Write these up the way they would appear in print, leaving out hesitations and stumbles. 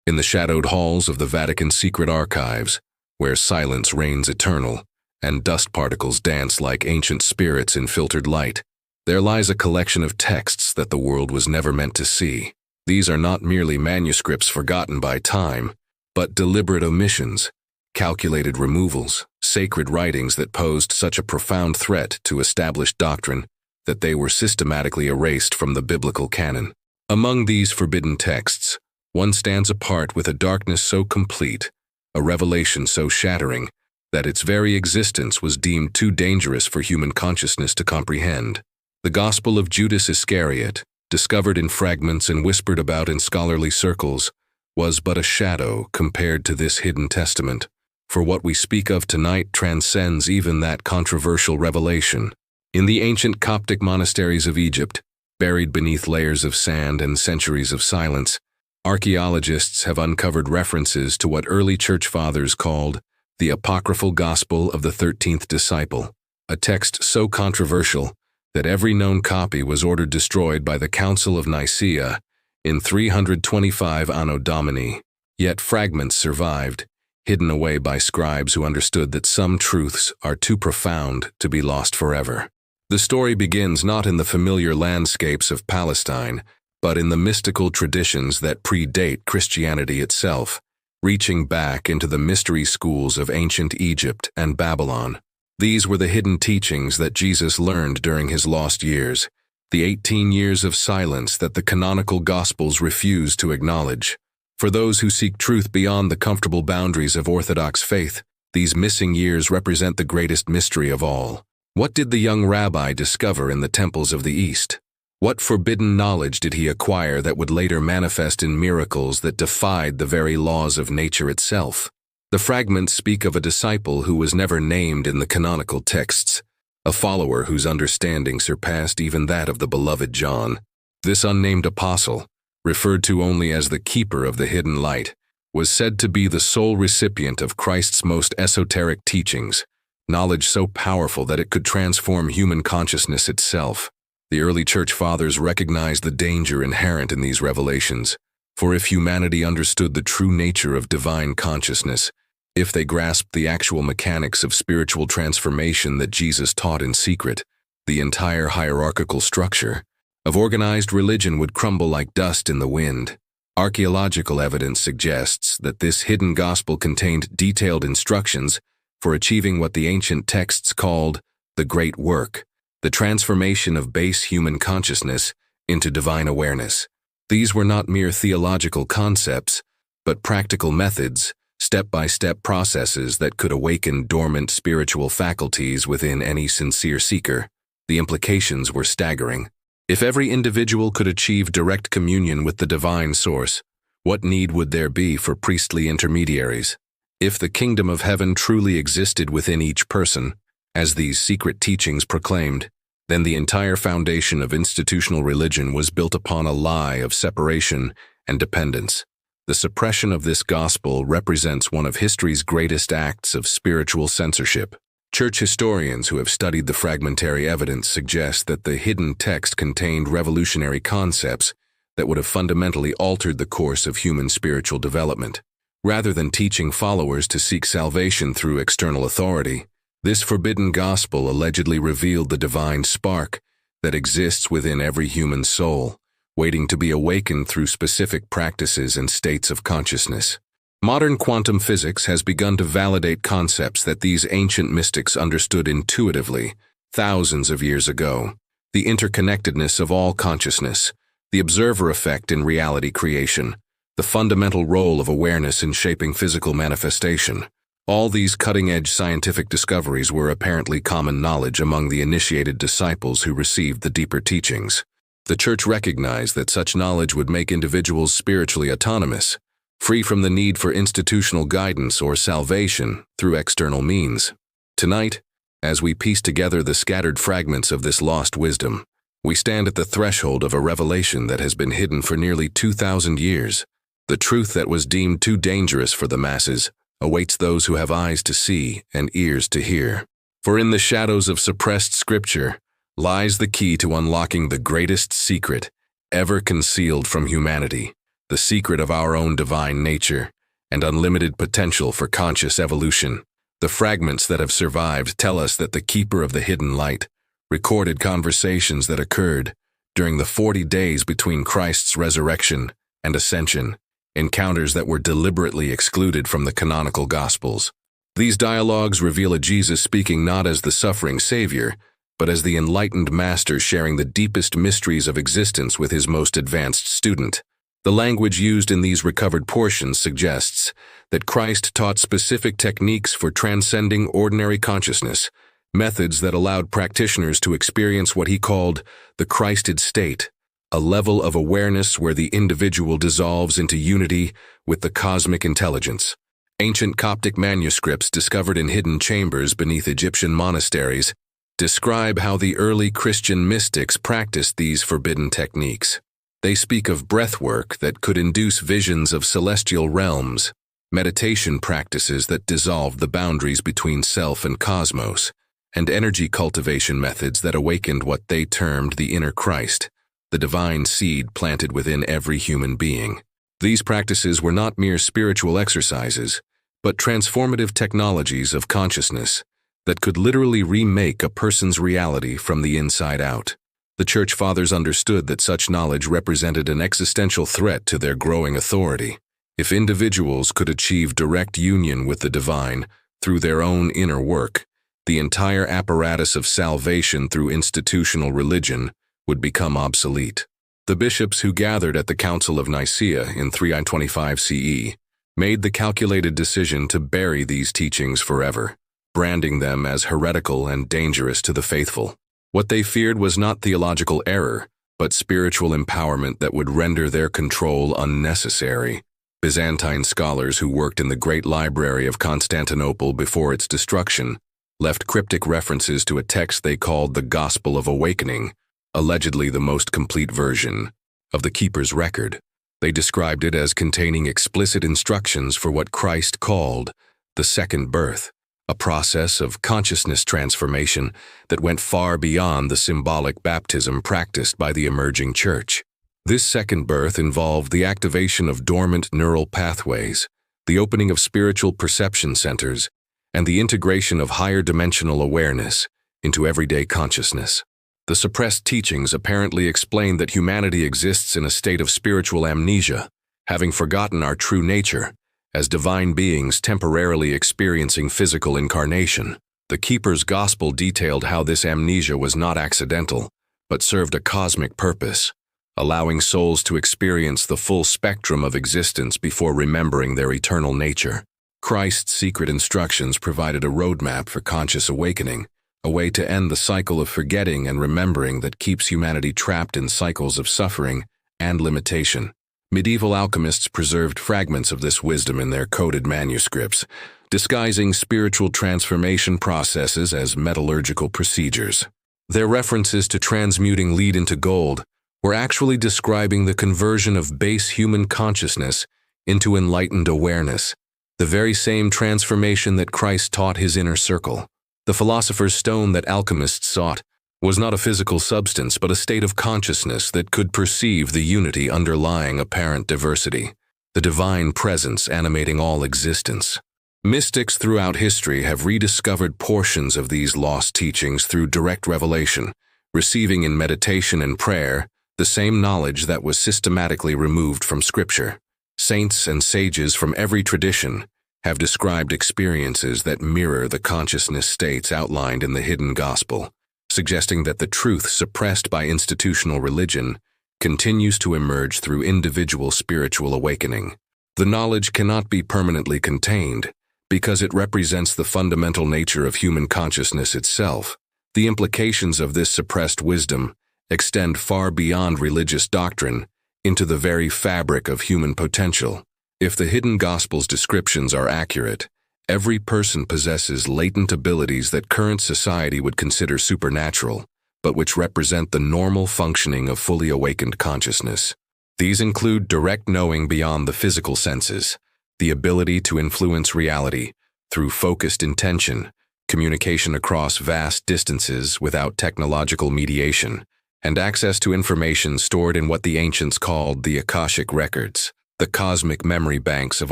In the shadowed halls of the Vatican's secret archives, where silence reigns eternal and dust particles dance like ancient spirits in filtered light, there lies a collection of texts that the world was never meant to see. These are not merely manuscripts forgotten by time, but deliberate omissions, calculated removals, sacred writings that posed such a profound threat to established doctrine that they were systematically erased from the biblical canon. Among these forbidden texts, one stands apart with a darkness so complete, a revelation so shattering, that its very existence was deemed too dangerous for human consciousness to comprehend. The Gospel of Judas Iscariot, discovered in fragments and whispered about in scholarly circles, was but a shadow compared to this hidden testament, for what we speak of tonight transcends even that controversial revelation. In the ancient Coptic monasteries of Egypt, buried beneath layers of sand and centuries of silence, archaeologists have uncovered references to what early church fathers called the Apocryphal Gospel of the 13th Disciple, a text so controversial that every known copy was ordered destroyed by the Council of Nicaea in 325 Anno Domini. Yet fragments survived, hidden away by scribes who understood that some truths are too profound to be lost forever. The story begins not in the familiar landscapes of Palestine, but in the mystical traditions that predate Christianity itself, reaching back into the mystery schools of ancient Egypt and Babylon. These were the hidden teachings that Jesus learned during his lost years, the 18 years of silence that the canonical Gospels refuse to acknowledge. For those who seek truth beyond the comfortable boundaries of Orthodox faith, these missing years represent the greatest mystery of all. What did the young rabbi discover in the temples of the East? What forbidden knowledge did he acquire that would later manifest in miracles that defied the very laws of nature itself? The fragments speak of a disciple who was never named in the canonical texts, a follower whose understanding surpassed even that of the beloved John. This unnamed apostle, referred to only as the keeper of the hidden light, was said to be the sole recipient of Christ's most esoteric teachings, knowledge so powerful that it could transform human consciousness itself. The early church fathers recognized the danger inherent in these revelations, for if humanity understood the true nature of divine consciousness, if they grasped the actual mechanics of spiritual transformation that Jesus taught in secret, the entire hierarchical structure of organized religion would crumble like dust in the wind. Archaeological evidence suggests that this hidden gospel contained detailed instructions for achieving what the ancient texts called the Great Work, the transformation of base human consciousness into divine awareness. These were not mere theological concepts, but practical methods, step-by-step processes that could awaken dormant spiritual faculties within any sincere seeker. The implications were staggering. If every individual could achieve direct communion with the divine source, what need would there be for priestly intermediaries? If the kingdom of heaven truly existed within each person, as these secret teachings proclaimed, then the entire foundation of institutional religion was built upon a lie of separation and dependence. The suppression of this gospel represents one of history's greatest acts of spiritual censorship. Church historians who have studied the fragmentary evidence suggest that the hidden text contained revolutionary concepts that would have fundamentally altered the course of human spiritual development. Rather than teaching followers to seek salvation through external authority, this forbidden gospel allegedly revealed the divine spark that exists within every human soul, waiting to be awakened through specific practices and states of consciousness. Modern quantum physics has begun to validate concepts that these ancient mystics understood intuitively thousands of years ago. The interconnectedness of all consciousness, the observer effect in reality creation, the fundamental role of awareness in shaping physical manifestation. All these cutting-edge scientific discoveries were apparently common knowledge among the initiated disciples who received the deeper teachings. The Church recognized that such knowledge would make individuals spiritually autonomous, free from the need for institutional guidance or salvation through external means. Tonight, as we piece together the scattered fragments of this lost wisdom, we stand at the threshold of a revelation that has been hidden for nearly 2,000 years. The truth that was deemed too dangerous for the masses awaits those who have eyes to see and ears to hear. For in the shadows of suppressed scripture lies the key to unlocking the greatest secret ever concealed from humanity, the secret of our own divine nature, and unlimited potential for conscious evolution. The fragments that have survived tell us that the Keeper of the Hidden Light recorded conversations that occurred during the 40 days between Christ's resurrection and ascension, encounters that were deliberately excluded from the canonical Gospels. These dialogues reveal a Jesus speaking not as the suffering Savior, but as the enlightened Master sharing the deepest mysteries of existence with his most advanced student. The language used in these recovered portions suggests that Christ taught specific techniques for transcending ordinary consciousness, methods that allowed practitioners to experience what he called the Christed state, a level of awareness where the individual dissolves into unity with the cosmic intelligence. Ancient Coptic manuscripts discovered in hidden chambers beneath Egyptian monasteries describe how the early Christian mystics practiced these forbidden techniques. They speak of breath work that could induce visions of celestial realms, meditation practices that dissolved the boundaries between self and cosmos, and energy cultivation methods that awakened what they termed the inner Christ, the divine seed planted within every human being. These practices were not mere spiritual exercises, but transformative technologies of consciousness that could literally remake a person's reality from the inside out. The Church Fathers understood that such knowledge represented an existential threat to their growing authority. If individuals could achieve direct union with the divine through their own inner work, the entire apparatus of salvation through institutional religion would become obsolete. The bishops who gathered at the Council of Nicaea in 325 CE made the calculated decision to bury these teachings forever, branding them as heretical and dangerous to the faithful. What they feared was not theological error, but spiritual empowerment that would render their control unnecessary. Byzantine scholars who worked in the Great Library of Constantinople before its destruction left cryptic references to a text they called the Gospel of Awakening, allegedly the most complete version of the Keeper's record. They described it as containing explicit instructions for what Christ called the second birth, a process of consciousness transformation that went far beyond the symbolic baptism practiced by the emerging church. This second birth involved the activation of dormant neural pathways, the opening of spiritual perception centers, and the integration of higher dimensional awareness into everyday consciousness. The suppressed teachings apparently explain that humanity exists in a state of spiritual amnesia, having forgotten our true nature, as divine beings temporarily experiencing physical incarnation. The Keeper's Gospel detailed how this amnesia was not accidental, but served a cosmic purpose, allowing souls to experience the full spectrum of existence before remembering their eternal nature. Christ's secret instructions provided a roadmap for conscious awakening, a way to end the cycle of forgetting and remembering that keeps humanity trapped in cycles of suffering and limitation. Medieval alchemists preserved fragments of this wisdom in their coded manuscripts, disguising spiritual transformation processes as metallurgical procedures. Their references to transmuting lead into gold were actually describing the conversion of base human consciousness into enlightened awareness, the very same transformation that Christ taught his inner circle. The philosopher's stone that alchemists sought was not a physical substance but a state of consciousness that could perceive the unity underlying apparent diversity, the divine presence animating all existence. Mystics throughout history have rediscovered portions of these lost teachings through direct revelation, receiving in meditation and prayer the same knowledge that was systematically removed from Scripture. Saints and sages from every tradition have described experiences that mirror the consciousness states outlined in the hidden gospel, suggesting that the truth suppressed by institutional religion continues to emerge through individual spiritual awakening. The knowledge cannot be permanently contained because it represents the fundamental nature of human consciousness itself. The implications of this suppressed wisdom extend far beyond religious doctrine into the very fabric of human potential. If the hidden gospel's descriptions are accurate, every person possesses latent abilities that current society would consider supernatural, but which represent the normal functioning of fully awakened consciousness. These include direct knowing beyond the physical senses, the ability to influence reality through focused intention, communication across vast distances without technological mediation, and access to information stored in what the ancients called the Akashic records. the cosmic memory banks of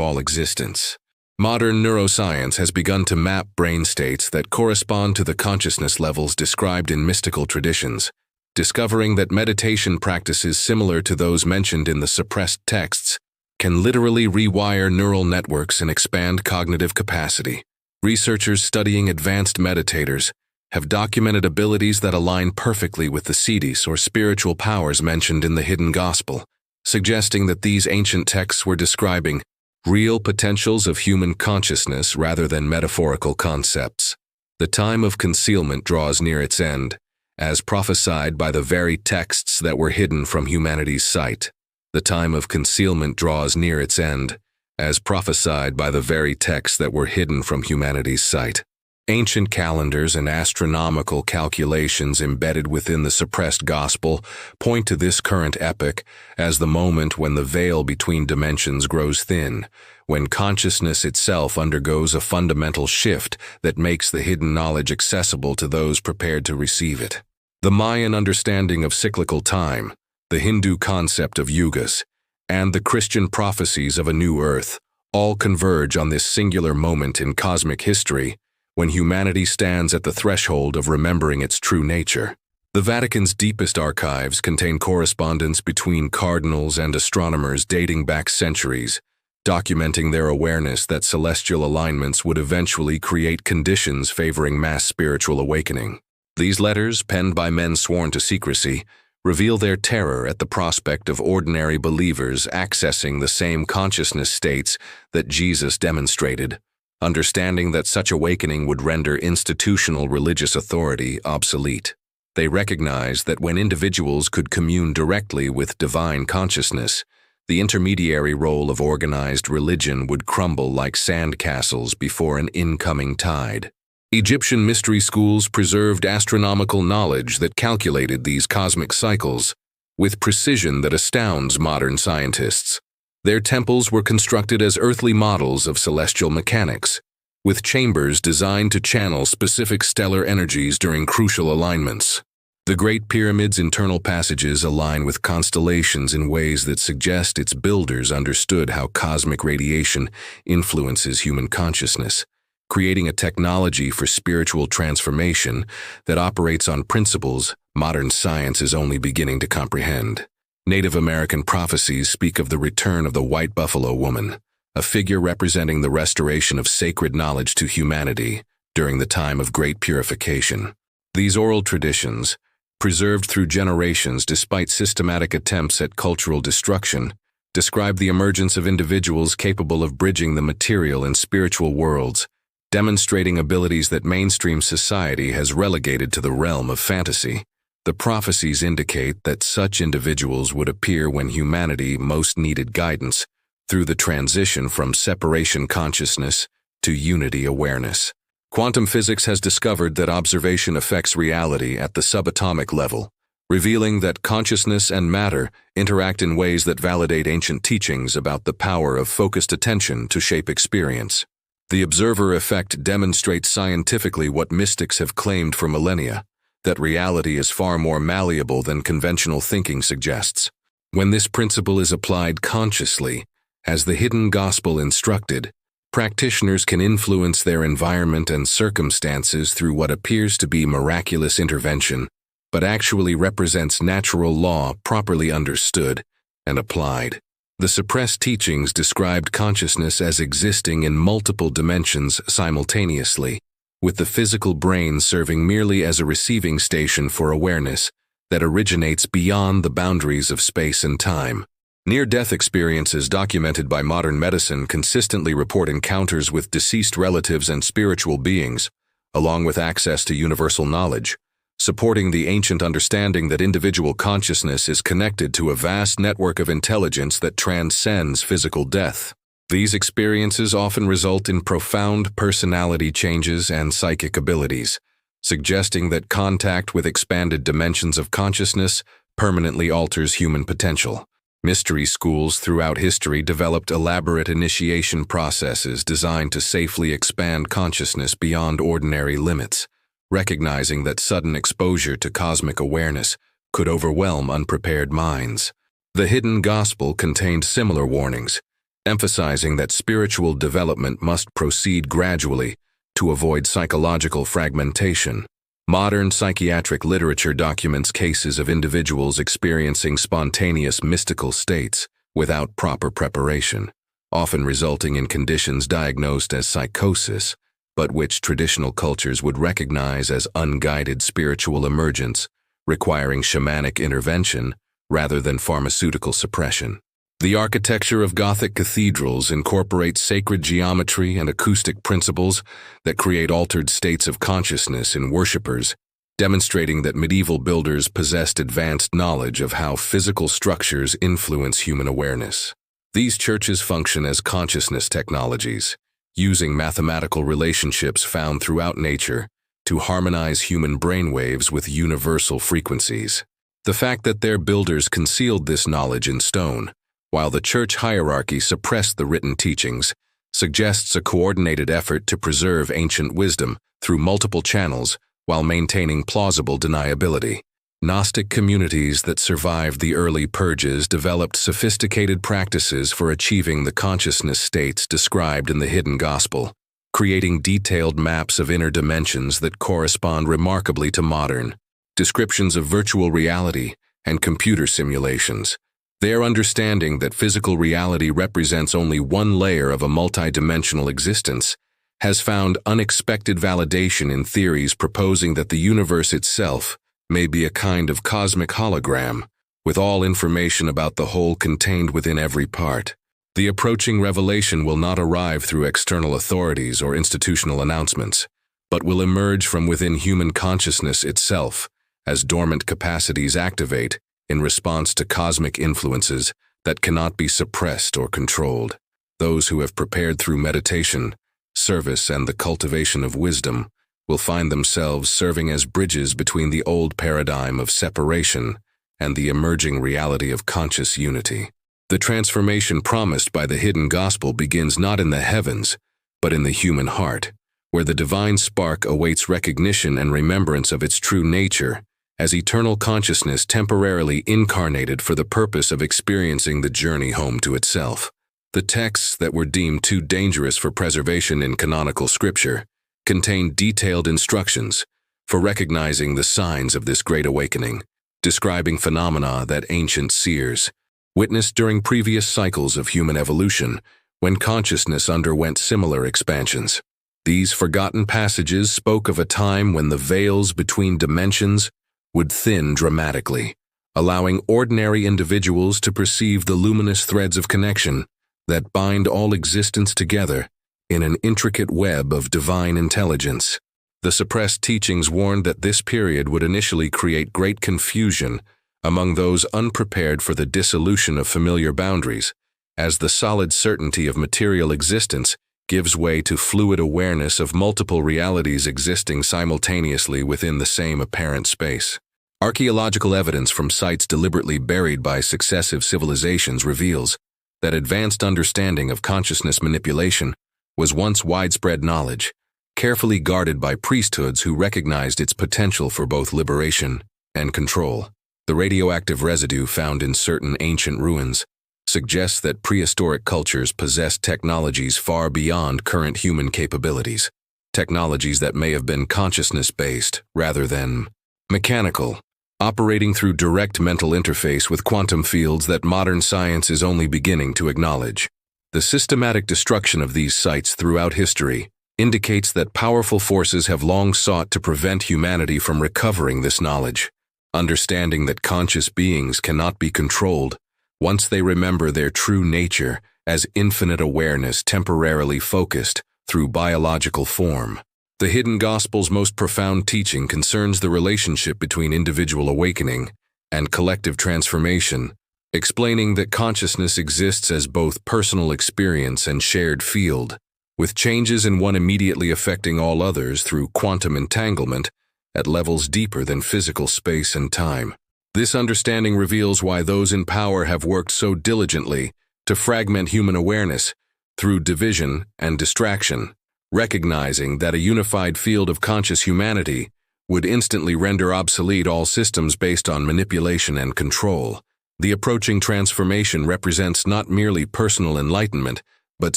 all existence. Modern neuroscience has begun to map brain states that correspond to the consciousness levels described in mystical traditions, discovering that meditation practices similar to those mentioned in the suppressed texts can literally rewire neural networks and expand cognitive capacity. Researchers studying advanced meditators have documented abilities that align perfectly with the siddhis or spiritual powers mentioned in the Hidden Gospel, suggesting that these ancient texts were describing real potentials of human consciousness rather than metaphorical concepts. The time of concealment draws near its end, as prophesied by the very texts that were hidden from humanity's sight. The time of concealment draws near its end, as prophesied by the very texts that were hidden from humanity's sight. Ancient calendars and astronomical calculations embedded within the suppressed gospel point to this current epoch as the moment when the veil between dimensions grows thin, when consciousness itself undergoes a fundamental shift that makes the hidden knowledge accessible to those prepared to receive it. The Mayan understanding of cyclical time, the Hindu concept of yugas, and the Christian prophecies of a new earth all converge on this singular moment in cosmic history when humanity stands at the threshold of remembering its true nature. The Vatican's deepest archives contain correspondence between cardinals and astronomers dating back centuries, documenting their awareness that celestial alignments would eventually create conditions favoring mass spiritual awakening. These letters, penned by men sworn to secrecy, reveal their terror at the prospect of ordinary believers accessing the same consciousness states that Jesus demonstrated, understanding that such awakening would render institutional religious authority obsolete. They recognized that when individuals could commune directly with divine consciousness, the intermediary role of organized religion would crumble like sandcastles before an incoming tide. Egyptian mystery schools preserved astronomical knowledge that calculated these cosmic cycles with precision that astounds modern scientists. Their temples were constructed as earthly models of celestial mechanics, with chambers designed to channel specific stellar energies during crucial alignments. The Great Pyramid's internal passages align with constellations in ways that suggest its builders understood how cosmic radiation influences human consciousness, creating a technology for spiritual transformation that operates on principles modern science is only beginning to comprehend. Native American prophecies speak of the return of the White Buffalo Woman, a figure representing the restoration of sacred knowledge to humanity during the time of great purification. These oral traditions, preserved through generations despite systematic attempts at cultural destruction, describe the emergence of individuals capable of bridging the material and spiritual worlds, demonstrating abilities that mainstream society has relegated to the realm of fantasy. The prophecies indicate that such individuals would appear when humanity most needed guidance, through the transition from separation consciousness to unity awareness. Quantum physics has discovered that observation affects reality at the subatomic level, revealing that consciousness and matter interact in ways that validate ancient teachings about the power of focused attention to shape experience. The observer effect demonstrates scientifically what mystics have claimed for millennia, that reality is far more malleable than conventional thinking suggests. When this principle is applied consciously, as the Hidden Gospel instructed, practitioners can influence their environment and circumstances through what appears to be miraculous intervention, but actually represents natural law properly understood and applied. The suppressed teachings described consciousness as existing in multiple dimensions simultaneously, with the physical brain serving merely as a receiving station for awareness that originates beyond the boundaries of space and time. Near-death experiences documented by modern medicine consistently report encounters with deceased relatives and spiritual beings, along with access to universal knowledge, supporting the ancient understanding that individual consciousness is connected to a vast network of intelligence that transcends physical death. These experiences often result in profound personality changes and psychic abilities, suggesting that contact with expanded dimensions of consciousness permanently alters human potential. Mystery schools throughout history developed elaborate initiation processes designed to safely expand consciousness beyond ordinary limits, recognizing that sudden exposure to cosmic awareness could overwhelm unprepared minds. The Hidden Gospel contained similar warnings, emphasizing that spiritual development must proceed gradually to avoid psychological fragmentation. Modern psychiatric literature documents cases of individuals experiencing spontaneous mystical states without proper preparation, often resulting in conditions diagnosed as psychosis, but which traditional cultures would recognize as unguided spiritual emergence, requiring shamanic intervention rather than pharmaceutical suppression. The architecture of Gothic cathedrals incorporates sacred geometry and acoustic principles that create altered states of consciousness in worshippers, demonstrating that medieval builders possessed advanced knowledge of how physical structures influence human awareness. These churches function as consciousness technologies, using mathematical relationships found throughout nature to harmonize human brainwaves with universal frequencies. The fact that their builders concealed this knowledge in stone, while the church hierarchy suppressed the written teachings, suggests a coordinated effort to preserve ancient wisdom through multiple channels while maintaining plausible deniability. Gnostic communities that survived the early purges developed sophisticated practices for achieving the consciousness states described in the Hidden Gospel, creating detailed maps of inner dimensions that correspond remarkably to modern descriptions of virtual reality and computer simulations. Their understanding that physical reality represents only one layer of a multidimensional existence has found unexpected validation in theories proposing that the universe itself may be a kind of cosmic hologram, with all information about the whole contained within every part. The approaching revelation will not arrive through external authorities or institutional announcements, but will emerge from within human consciousness itself, as dormant capacities activate in response to cosmic influences that cannot be suppressed or controlled. Those who have prepared through meditation, service, and the cultivation of wisdom will find themselves serving as bridges between the old paradigm of separation and the emerging reality of conscious unity. The transformation promised by the Hidden Gospel begins not in the heavens, but in the human heart, where the divine spark awaits recognition and remembrance of its true nature, as eternal consciousness temporarily incarnated for the purpose of experiencing the journey home to itself. The texts that were deemed too dangerous for preservation in canonical scripture contain detailed instructions for recognizing the signs of this great awakening, describing phenomena that ancient seers witnessed during previous cycles of human evolution when consciousness underwent similar expansions. These forgotten passages spoke of a time when the veils between dimensions would thin dramatically, allowing ordinary individuals to perceive the luminous threads of connection that bind all existence together in an intricate web of divine intelligence. The suppressed teachings warned that this period would initially create great confusion among those unprepared for the dissolution of familiar boundaries, as the solid certainty of material existence gives way to fluid awareness of multiple realities existing simultaneously within the same apparent space. Archaeological evidence from sites deliberately buried by successive civilizations reveals that advanced understanding of consciousness manipulation was once widespread knowledge, carefully guarded by priesthoods who recognized its potential for both liberation and control. The radioactive residue found in certain ancient ruins suggests that prehistoric cultures possessed technologies far beyond current human capabilities, technologies that may have been consciousness-based rather than mechanical, operating through direct mental interface with quantum fields that modern science is only beginning to acknowledge. The systematic destruction of these sites throughout history indicates that powerful forces have long sought to prevent humanity from recovering this knowledge, understanding that conscious beings cannot be controlled once they remember their true nature as infinite awareness temporarily focused through biological form. The Hidden Gospel's most profound teaching concerns the relationship between individual awakening and collective transformation, explaining that consciousness exists as both personal experience and shared field, with changes in one immediately affecting all others through quantum entanglement at levels deeper than physical space and time. This understanding reveals why those in power have worked so diligently to fragment human awareness through division and distraction, recognizing that a unified field of conscious humanity would instantly render obsolete all systems based on manipulation and control. The approaching transformation represents not merely personal enlightenment, but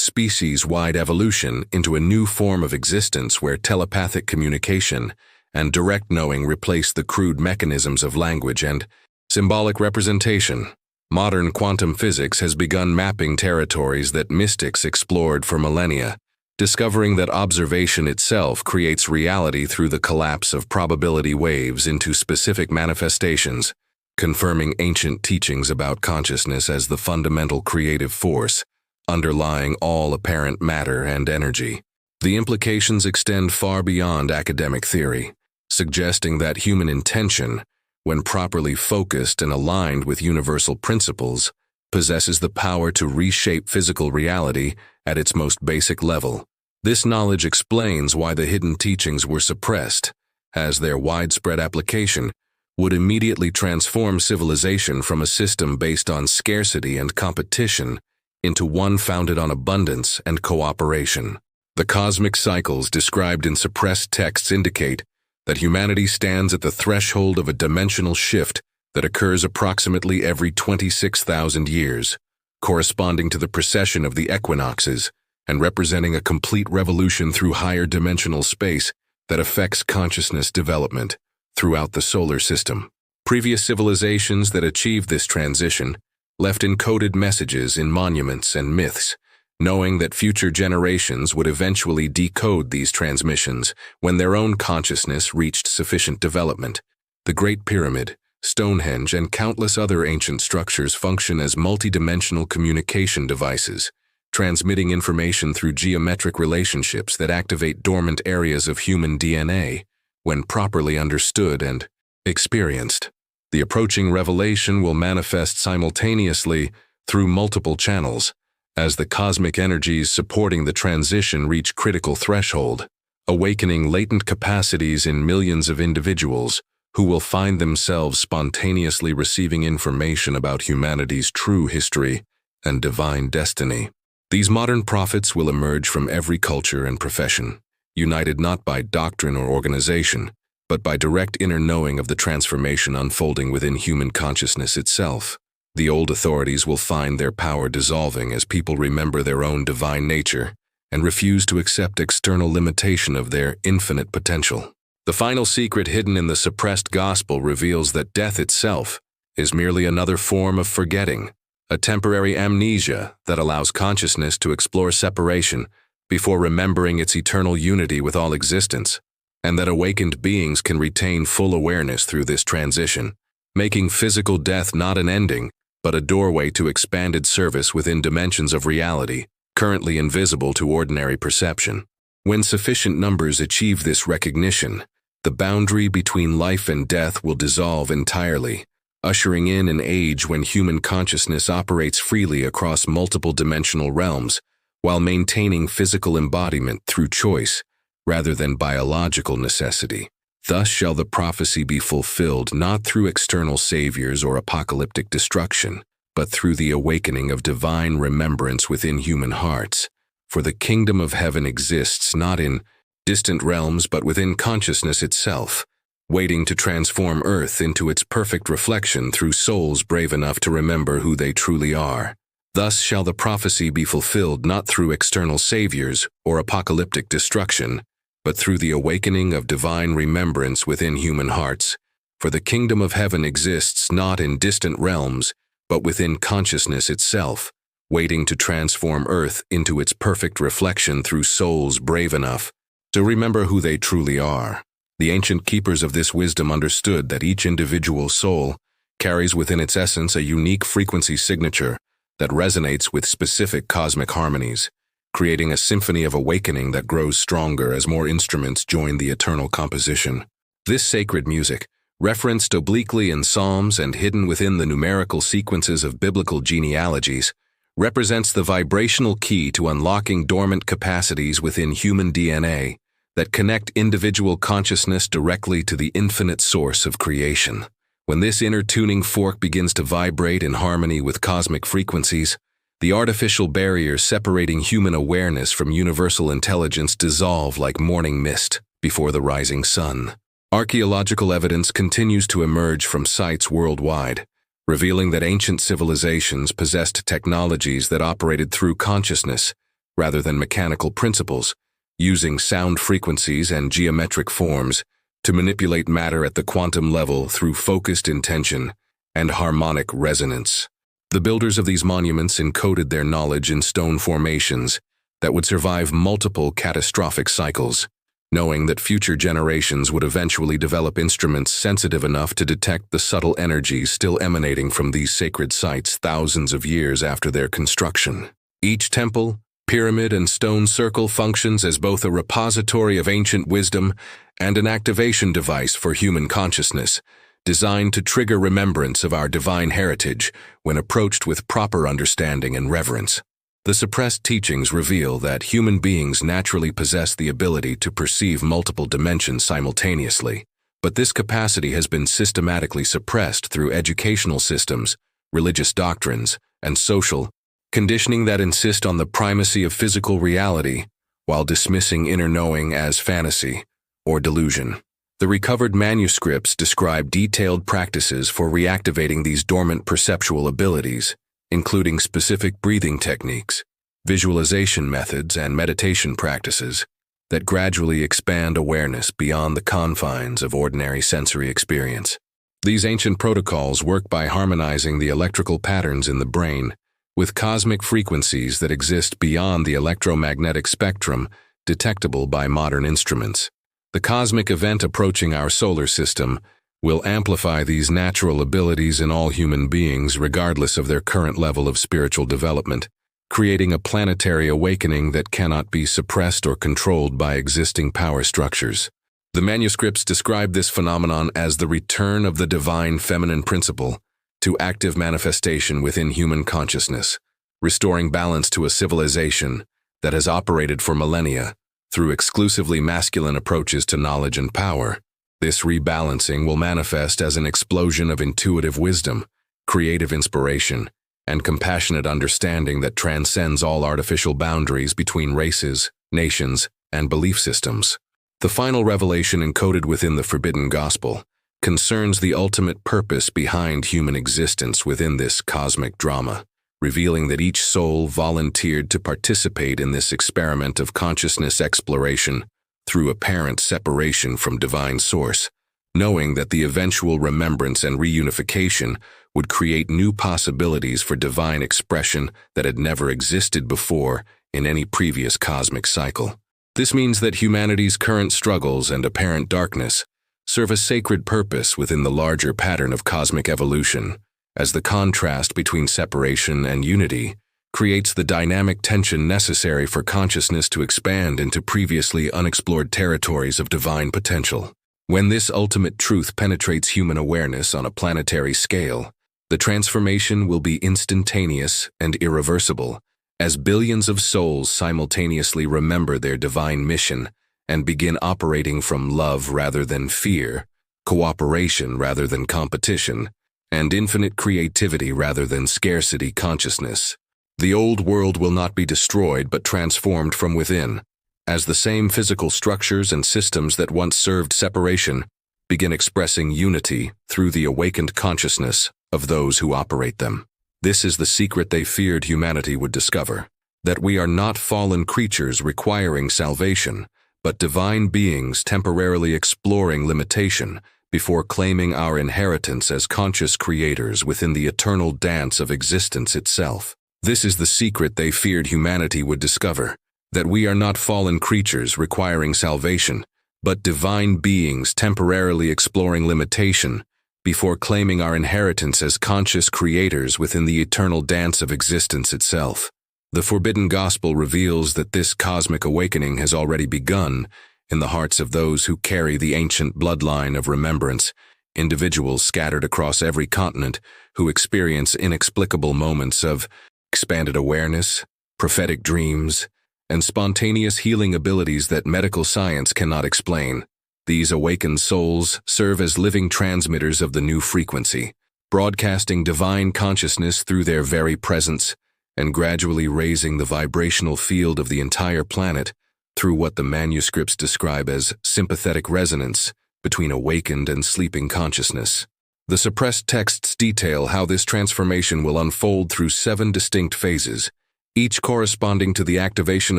species-wide evolution into a new form of existence where telepathic communication and direct knowing replace the crude mechanisms of language and symbolic representation. Modern quantum physics has begun mapping territories that mystics explored for millennia, discovering that observation itself creates reality through the collapse of probability waves into specific manifestations, confirming ancient teachings about consciousness as the fundamental creative force underlying all apparent matter and energy. The implications extend far beyond academic theory, suggesting that human intention, when properly focused and aligned with universal principles, possesses the power to reshape physical reality at its most basic level. This knowledge explains why the hidden teachings were suppressed, as their widespread application would immediately transform civilization from a system based on scarcity and competition into one founded on abundance and cooperation. The cosmic cycles described in suppressed texts indicate that humanity stands at the threshold of a dimensional shift that occurs approximately every 26,000 years, corresponding to the precession of the equinoxes and representing a complete revolution through higher dimensional space that affects consciousness development throughout the solar system. Previous civilizations that achieved this transition left encoded messages in monuments and myths, knowing that future generations would eventually decode these transmissions when their own consciousness reached sufficient development. The Great Pyramid, Stonehenge, and countless other ancient structures function as multidimensional communication devices, transmitting information through geometric relationships that activate dormant areas of human DNA when properly understood and experienced. The approaching revelation will manifest simultaneously through multiple channels, as the cosmic energies supporting the transition reach critical threshold, awakening latent capacities in millions of individuals who will find themselves spontaneously receiving information about humanity's true history and divine destiny. These modern prophets will emerge from every culture and profession, united not by doctrine or organization, but by direct inner knowing of the transformation unfolding within human consciousness itself. The old authorities will find their power dissolving as people remember their own divine nature and refuse to accept external limitation of their infinite potential. The final secret hidden in the suppressed gospel reveals that death itself is merely another form of forgetting, a temporary amnesia that allows consciousness to explore separation before remembering its eternal unity with all existence, and that awakened beings can retain full awareness through this transition, making physical death not an ending, but a doorway to expanded service within dimensions of reality, currently invisible to ordinary perception. When sufficient numbers achieve this recognition, the boundary between life and death will dissolve entirely, ushering in an age when human consciousness operates freely across multiple dimensional realms, while maintaining physical embodiment through choice, rather than biological necessity. Thus shall the prophecy be fulfilled not through external saviors or apocalyptic destruction, but through the awakening of divine remembrance within human hearts. For the kingdom of heaven exists not in distant realms but within consciousness itself, waiting to transform earth into its perfect reflection through souls brave enough to remember who they truly are. Thus shall the prophecy be fulfilled not through external saviors or apocalyptic destruction, but through the awakening of divine remembrance within human hearts. For the kingdom of heaven exists not in distant realms, but within consciousness itself, waiting to transform earth into its perfect reflection through souls brave enough to remember who they truly are. The ancient keepers of this wisdom understood that each individual soul carries within its essence a unique frequency signature that resonates with specific cosmic harmonies, creating a symphony of awakening that grows stronger as more instruments join the eternal composition. This sacred music, referenced obliquely in Psalms and hidden within the numerical sequences of biblical genealogies, represents the vibrational key to unlocking dormant capacities within human DNA that connect individual consciousness directly to the infinite source of creation. When this inner tuning fork begins to vibrate in harmony with cosmic frequencies, the artificial barriers separating human awareness from universal intelligence dissolve like morning mist before the rising sun. Archaeological evidence continues to emerge from sites worldwide, revealing that ancient civilizations possessed technologies that operated through consciousness rather than mechanical principles, using sound frequencies and geometric forms to manipulate matter at the quantum level through focused intention and harmonic resonance. The builders of these monuments encoded their knowledge in stone formations that would survive multiple catastrophic cycles, knowing that future generations would eventually develop instruments sensitive enough to detect the subtle energies still emanating from these sacred sites thousands of years after their construction. Each temple, pyramid, and stone circle functions as both a repository of ancient wisdom and an activation device for human consciousness, designed to trigger remembrance of our divine heritage when approached with proper understanding and reverence. The suppressed teachings reveal that human beings naturally possess the ability to perceive multiple dimensions simultaneously, but this capacity has been systematically suppressed through educational systems, religious doctrines, and social conditioning that insist on the primacy of physical reality while dismissing inner knowing as fantasy or delusion. The recovered manuscripts describe detailed practices for reactivating these dormant perceptual abilities, including specific breathing techniques, visualization methods, and meditation practices that gradually expand awareness beyond the confines of ordinary sensory experience. These ancient protocols work by harmonizing the electrical patterns in the brain with cosmic frequencies that exist beyond the electromagnetic spectrum detectable by modern instruments. The cosmic event approaching our solar system will amplify these natural abilities in all human beings regardless of their current level of spiritual development, creating a planetary awakening that cannot be suppressed or controlled by existing power structures. The manuscripts describe this phenomenon as the return of the divine feminine principle to active manifestation within human consciousness, restoring balance to a civilization that has operated for millennia through exclusively masculine approaches to knowledge and power. This rebalancing will manifest as an explosion of intuitive wisdom, creative inspiration, and compassionate understanding that transcends all artificial boundaries between races, nations, and belief systems. The final revelation encoded within the Forbidden Gospel concerns the ultimate purpose behind human existence within this cosmic drama, revealing that each soul volunteered to participate in this experiment of consciousness exploration through apparent separation from divine source, knowing that the eventual remembrance and reunification would create new possibilities for divine expression that had never existed before in any previous cosmic cycle. This means that humanity's current struggles and apparent darkness serve a sacred purpose within the larger pattern of cosmic evolution, as the contrast between separation and unity creates the dynamic tension necessary for consciousness to expand into previously unexplored territories of divine potential. When this ultimate truth penetrates human awareness on a planetary scale, the transformation will be instantaneous and irreversible, as billions of souls simultaneously remember their divine mission and begin operating from love rather than fear, cooperation rather than competition, and infinite creativity rather than scarcity consciousness. The old world will not be destroyed but transformed from within, as the same physical structures and systems that once served separation begin expressing unity through the awakened consciousness of those who operate them. This is the secret they feared humanity would discover, that we are not fallen creatures requiring salvation, but divine beings temporarily exploring limitation before claiming our inheritance as conscious creators within the eternal dance of existence itself. This is the secret they feared humanity would discover, that we are not fallen creatures requiring salvation, but divine beings temporarily exploring limitation before claiming our inheritance as conscious creators within the eternal dance of existence itself. The Forbidden Gospel reveals that this cosmic awakening has already begun in the hearts of those who carry the ancient bloodline of remembrance, individuals scattered across every continent who experience inexplicable moments of expanded awareness, prophetic dreams, and spontaneous healing abilities that medical science cannot explain. These awakened souls serve as living transmitters of the new frequency, broadcasting divine consciousness through their very presence and gradually raising the vibrational field of the entire planet through what the manuscripts describe as sympathetic resonance between awakened and sleeping consciousness. The suppressed texts detail how this transformation will unfold through 7 distinct phases, each corresponding to the activation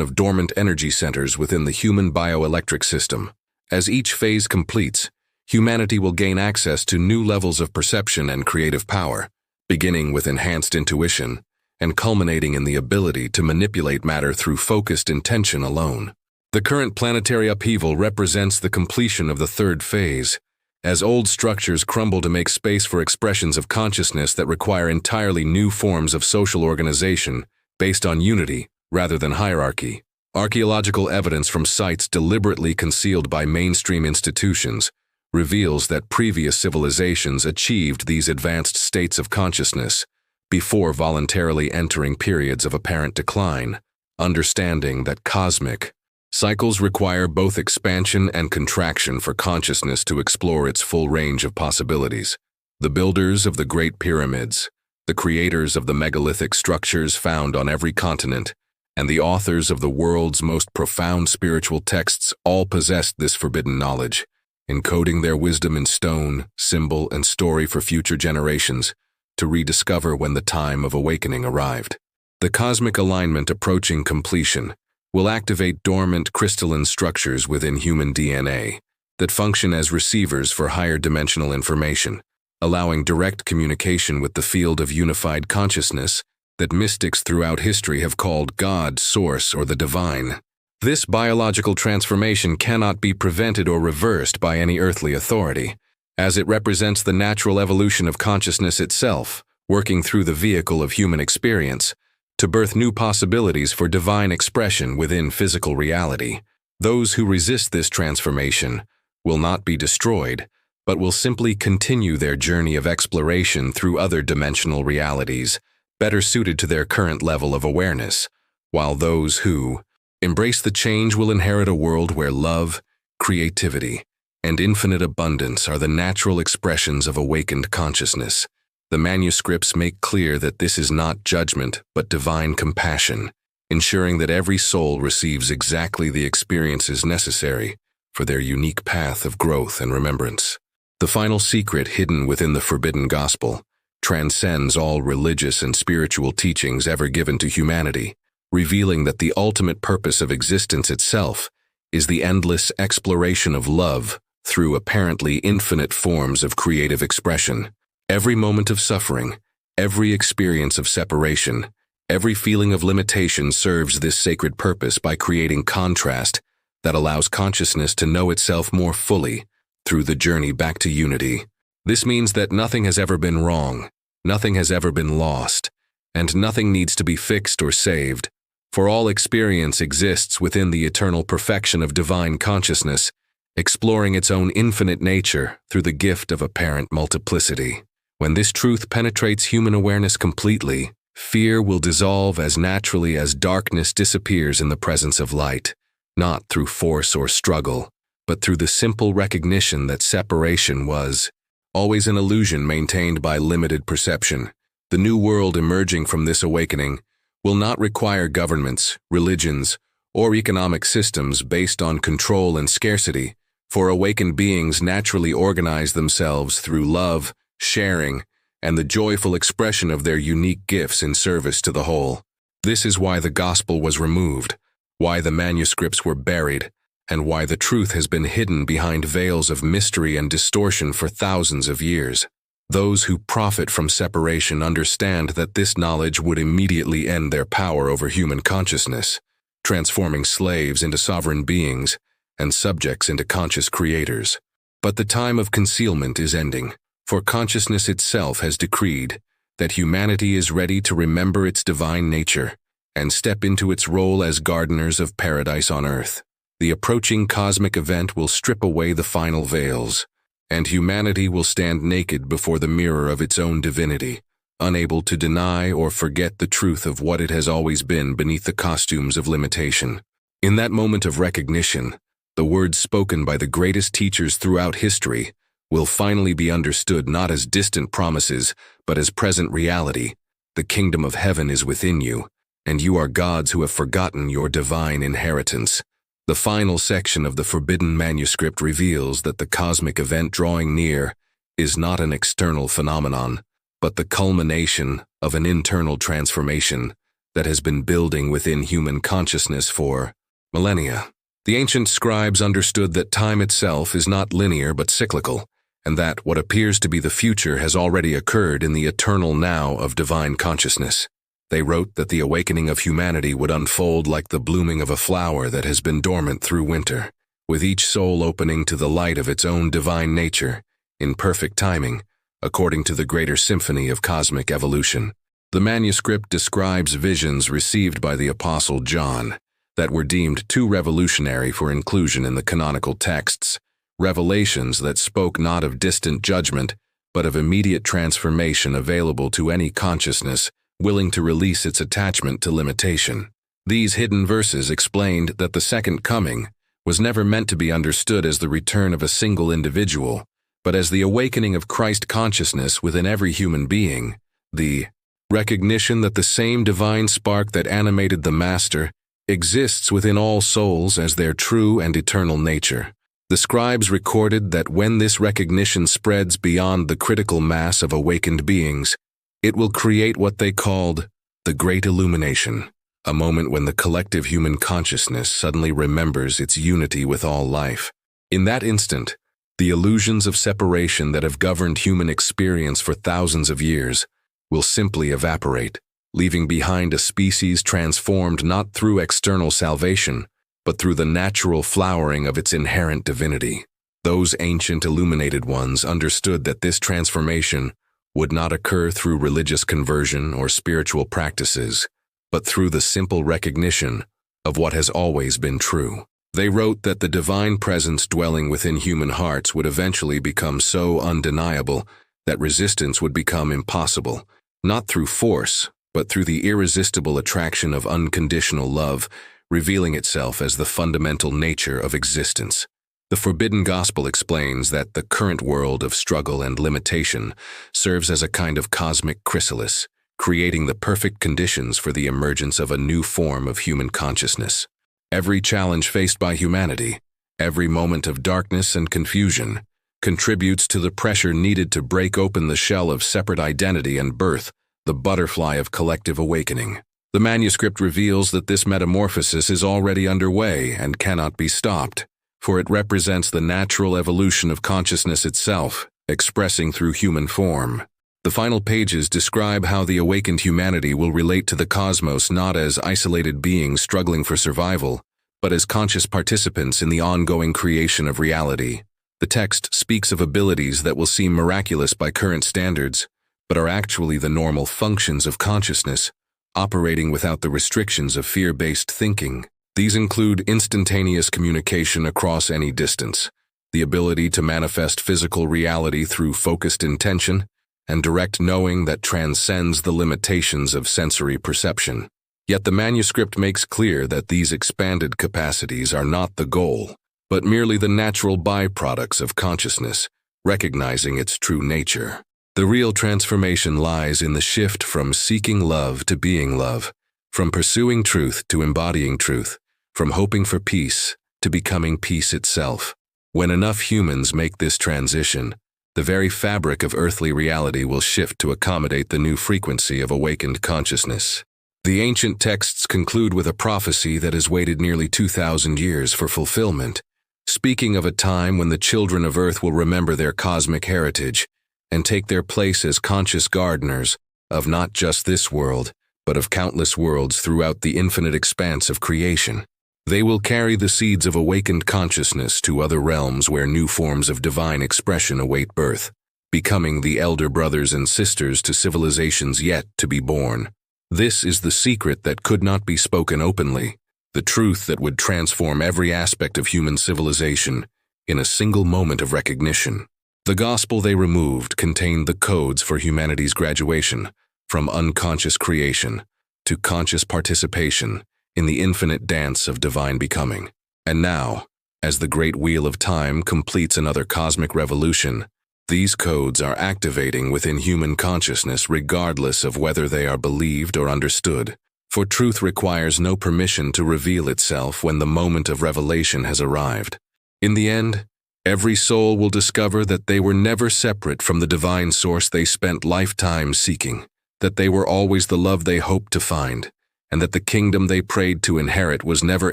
of dormant energy centers within the human bioelectric system. As each phase completes, humanity will gain access to new levels of perception and creative power, beginning with enhanced intuition and culminating in the ability to manipulate matter through focused intention alone. The current planetary upheaval represents the completion of the 3rd phase, as old structures crumble to make space for expressions of consciousness that require entirely new forms of social organization based on unity rather than hierarchy. Archaeological evidence from sites deliberately concealed by mainstream institutions reveals that previous civilizations achieved these advanced states of consciousness before voluntarily entering periods of apparent decline, understanding that cosmic cycles require both expansion and contraction for consciousness to explore its full range of possibilities. The builders of the Great Pyramids, the creators of the megalithic structures found on every continent, and the authors of the world's most profound spiritual texts all possessed this forbidden knowledge, encoding their wisdom in stone, symbol, and story for future generations to rediscover when the time of awakening arrived. The cosmic alignment approaching completion will activate dormant crystalline structures within human DNA that function as receivers for higher dimensional information, allowing direct communication with the field of unified consciousness that mystics throughout history have called God, Source, or the Divine. This biological transformation cannot be prevented or reversed by any earthly authority, as it represents the natural evolution of consciousness itself, working through the vehicle of human experience, to birth new possibilities for divine expression within physical reality. Those who resist this transformation will not be destroyed, but will simply continue their journey of exploration through other dimensional realities, better suited to their current level of awareness, while those who embrace the change will inherit a world where love, creativity, and infinite abundance are the natural expressions of awakened consciousness. The manuscripts make clear that this is not judgment, but divine compassion, ensuring that every soul receives exactly the experiences necessary for their unique path of growth and remembrance. The final secret hidden within the Forbidden Gospel transcends all religious and spiritual teachings ever given to humanity, revealing that the ultimate purpose of existence itself is the endless exploration of love through apparently infinite forms of creative expression. Every moment of suffering, every experience of separation, every feeling of limitation serves this sacred purpose by creating contrast that allows consciousness to know itself more fully through the journey back to unity. This means that nothing has ever been wrong, nothing has ever been lost, and nothing needs to be fixed or saved, for all experience exists within the eternal perfection of divine consciousness, exploring its own infinite nature through the gift of apparent multiplicity. When this truth penetrates human awareness completely, fear will dissolve as naturally as darkness disappears in the presence of light, not through force or struggle, but through the simple recognition that separation was always an illusion maintained by limited perception. The new world emerging from this awakening will not require governments, religions, or economic systems based on control and scarcity, for awakened beings naturally organize themselves through love, sharing, and the joyful expression of their unique gifts in service to the whole. This is why the gospel was removed, why the manuscripts were buried, and why the truth has been hidden behind veils of mystery and distortion for thousands of years. Those who profit from separation understand that this knowledge would immediately end their power over human consciousness, transforming slaves into sovereign beings and subjects into conscious creators. But the time of concealment is ending, for consciousness itself has decreed that humanity is ready to remember its divine nature and step into its role as gardeners of paradise on earth. The approaching cosmic event will strip away the final veils, and humanity will stand naked before the mirror of its own divinity, unable to deny or forget the truth of what it has always been beneath the costumes of limitation. In that moment of recognition, the words spoken by the greatest teachers throughout history will finally be understood not as distant promises, but as present reality. The kingdom of heaven is within you, and you are gods who have forgotten your divine inheritance. The final section of the forbidden manuscript reveals that the cosmic event drawing near is not an external phenomenon, but the culmination of an internal transformation that has been building within human consciousness for millennia. The ancient scribes understood that time itself is not linear but cyclical, and that what appears to be the future has already occurred in the eternal now of divine consciousness. They wrote that the awakening of humanity would unfold like the blooming of a flower that has been dormant through winter, with each soul opening to the light of its own divine nature, in perfect timing, according to the greater symphony of cosmic evolution. The manuscript describes visions received by the Apostle John that were deemed too revolutionary for inclusion in the canonical texts, revelations that spoke not of distant judgment, but of immediate transformation available to any consciousness willing to release its attachment to limitation. These hidden verses explained that the second coming was never meant to be understood as the return of a single individual, but as the awakening of Christ consciousness within every human being, the recognition that the same divine spark that animated the Master exists within all souls as their true and eternal nature. The scribes recorded that when this recognition spreads beyond the critical mass of awakened beings, it will create what they called the Great Illumination, a moment when the collective human consciousness suddenly remembers its unity with all life. In that instant, the illusions of separation that have governed human experience for thousands of years will simply evaporate, leaving behind a species transformed not through external salvation, but through the natural flowering of its inherent divinity. Those ancient illuminated ones understood that this transformation would not occur through religious conversion or spiritual practices, but through the simple recognition of what has always been true. They wrote that the divine presence dwelling within human hearts would eventually become so undeniable that resistance would become impossible, not through force, but through the irresistible attraction of unconditional love, revealing itself as the fundamental nature of existence. The Forbidden Gospel explains that the current world of struggle and limitation serves as a kind of cosmic chrysalis, creating the perfect conditions for the emergence of a new form of human consciousness. Every challenge faced by humanity, every moment of darkness and confusion, contributes to the pressure needed to break open the shell of separate identity and birth the butterfly of collective awakening. The manuscript reveals that this metamorphosis is already underway and cannot be stopped, for it represents the natural evolution of consciousness itself, expressing through human form. The final pages describe how the awakened humanity will relate to the cosmos not as isolated beings struggling for survival, but as conscious participants in the ongoing creation of reality. The text speaks of abilities that will seem miraculous by current standards, but are actually the normal functions of consciousness, operating without the restrictions of fear-based thinking. These include instantaneous communication across any distance, the ability to manifest physical reality through focused intention, and direct knowing that transcends the limitations of sensory perception. Yet the manuscript makes clear that these expanded capacities are not the goal, but merely the natural byproducts of consciousness, recognizing its true nature. The real transformation lies in the shift from seeking love to being love, from pursuing truth to embodying truth, from hoping for peace to becoming peace itself. When enough humans make this transition, the very fabric of earthly reality will shift to accommodate the new frequency of awakened consciousness. The ancient texts conclude with a prophecy that has waited nearly 2,000 years for fulfillment, speaking of a time when the children of earth will remember their cosmic heritage and take their place as conscious gardeners of not just this world, but of countless worlds throughout the infinite expanse of creation. They will carry the seeds of awakened consciousness to other realms where new forms of divine expression await birth, becoming the elder brothers and sisters to civilizations yet to be born. This is the secret that could not be spoken openly, the truth that would transform every aspect of human civilization in a single moment of recognition. The gospel they removed contained the codes for humanity's graduation, from unconscious creation to conscious participation in the infinite dance of divine becoming. And now, as the great wheel of time completes another cosmic revolution, these codes are activating within human consciousness regardless of whether they are believed or understood. For truth requires no permission to reveal itself when the moment of revelation has arrived. In the end, Every soul will discover that they were never separate from the divine source they spent lifetimes seeking, that they were always the love they hoped to find, and that the kingdom they prayed to inherit was never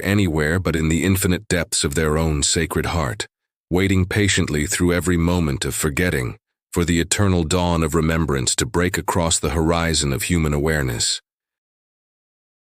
anywhere but in the infinite depths of their own sacred heart, waiting patiently through every moment of forgetting for the eternal dawn of remembrance to break across the horizon of human awareness.